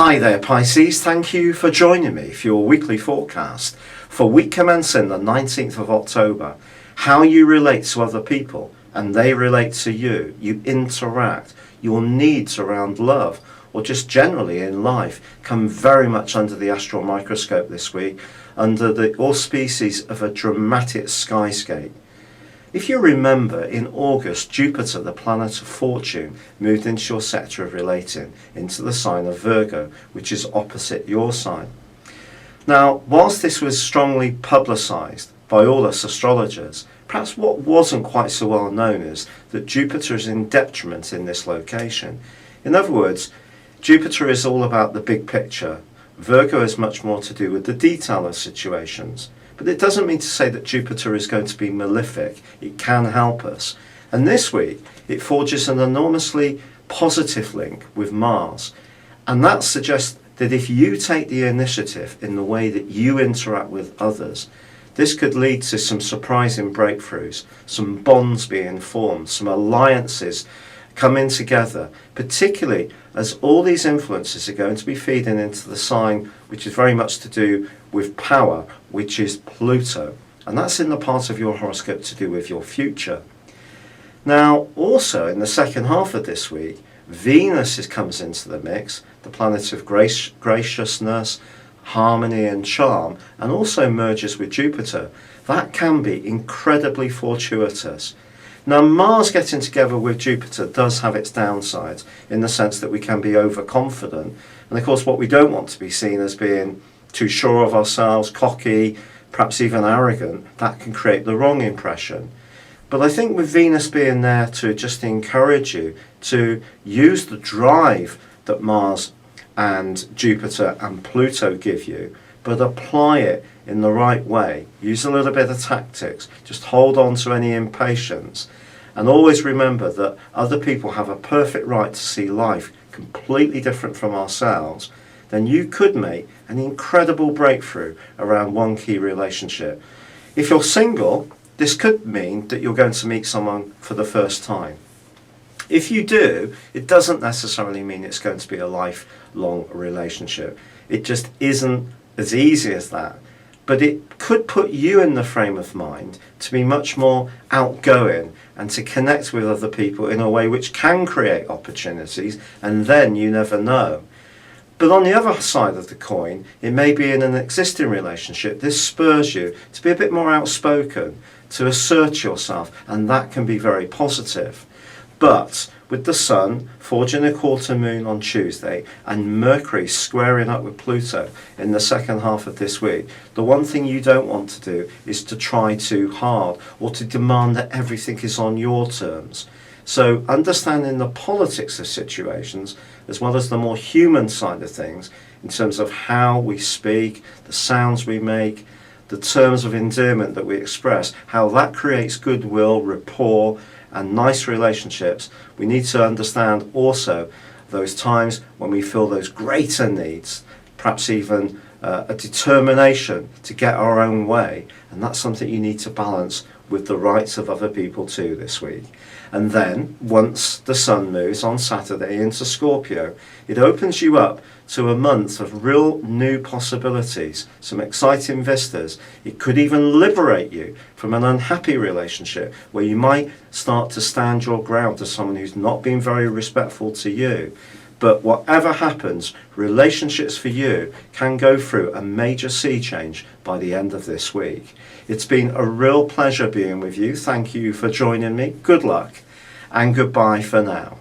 Hi there Pisces, thank you for joining me for your weekly forecast for week commencing the 19th of October. How you relate to other people and they relate to you, you interact, your needs around love or just generally in life come very much under the astral microscope this week under the auspices of a dramatic skyscape. If you remember, in August, Jupiter, the planet of fortune, moved into your sector of relating, into the sign of Virgo, which is opposite your sign. Now, whilst this was strongly publicised by all us astrologers, perhaps what wasn't quite so well known is that Jupiter is in detriment in this location. In other words, Jupiter is all about the big picture. Virgo is much more to do with the detail of situations. But it doesn't mean to say that Jupiter is going to be malefic. It can help us. And this week, it forges an enormously positive link with Mars. And that suggests that if you take the initiative in the way that you interact with others, this could lead to some surprising breakthroughs, some bonds being formed, some alliances coming together, particularly as all these influences are going to be feeding into the sign which is very much to do with power, which is Pluto. And that's in the part of your horoscope to do with your future. Now, also in the second half of this week, Venus comes into the mix, the planet of graciousness, harmony and charm, and also merges with Jupiter. That can be incredibly fortuitous. Now, Mars getting together with Jupiter does have its downsides in the sense that we can be overconfident. And of course, what we don't want to be seen as being too sure of ourselves, cocky, perhaps even arrogant, that can create the wrong impression. But I think with Venus being there to just encourage you to use the drive that Mars and Jupiter and Pluto give you, but apply it in the right way. Use a little bit of tactics. Just hold on to any impatience. And always remember that other people have a perfect right to see life completely different from ourselves. Then you could make an incredible breakthrough around one key relationship. If you're single, this could mean that you're going to meet someone for the first time. If you do, it doesn't necessarily mean it's going to be a lifelong relationship. It just isn't as easy as that. But it could put you in the frame of mind to be much more outgoing and to connect with other people in a way which can create opportunities, and then you never know. But on the other side of the coin, it may be in an existing relationship. This spurs you to be a bit more outspoken, to assert yourself, and that can be very positive. But with the Sun forging a quarter moon on Tuesday and Mercury squaring up with Pluto in the second half of this week, the one thing you don't want to do is to try too hard or to demand that everything is on your terms. So understanding the politics of situations as well as the more human side of things in terms of how we speak, the sounds we make, the terms of endearment that we express, how that creates goodwill, rapport and nice relationships. We need to understand also those times when we feel those greater needs, perhaps even a determination to get our own way, and that's something you need to balance with the rights of other people too this week. And then once the Sun moves on Saturday into Scorpio, it opens you up to a month of real new possibilities, some exciting vistas. It could even liberate you from an unhappy relationship where you might start to stand your ground to someone who's not been very respectful to you. But whatever happens, relationships for you can go through a major sea change by the end of this week. It's been a real pleasure being with you. Thank you for joining me. Good luck and goodbye for now.